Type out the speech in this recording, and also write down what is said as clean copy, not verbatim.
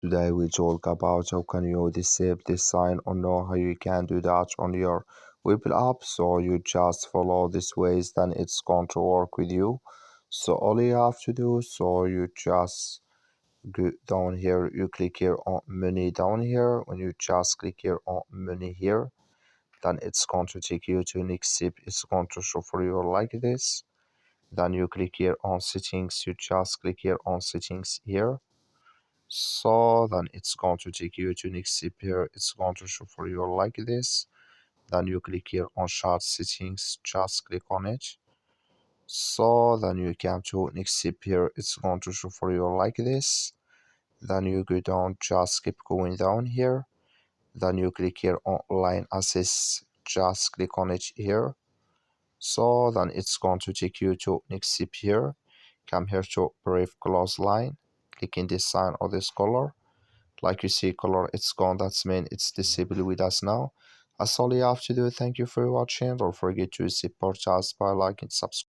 Today we talk about how can you disable this sign or know how you can do that on your Webull app. So you just follow these ways, then it's going to work with you. So all you have to do, so you just go down here, you click here on menu down here. When you just click here on menu here, then it's going to take you to next step. It's going to show for you like this. Then you click here on settings, you just click here on settings here. So then it's going to take you to next step here. It's going to show for you like this. Then you click here on chat settings, just click on it. So then you come to next step here. It's going to show for you like this. Then you go down, just keep going down here. Then you click here on line assist, just click on it here. So then it's going to take you to next step here. Come here to Prev close line, click in this sign or this color. Like you see color, it's gone. That's mean it's disabled with us now. That's all you have to do. Thank you for watching. Don't forget to support us by liking, subscribe.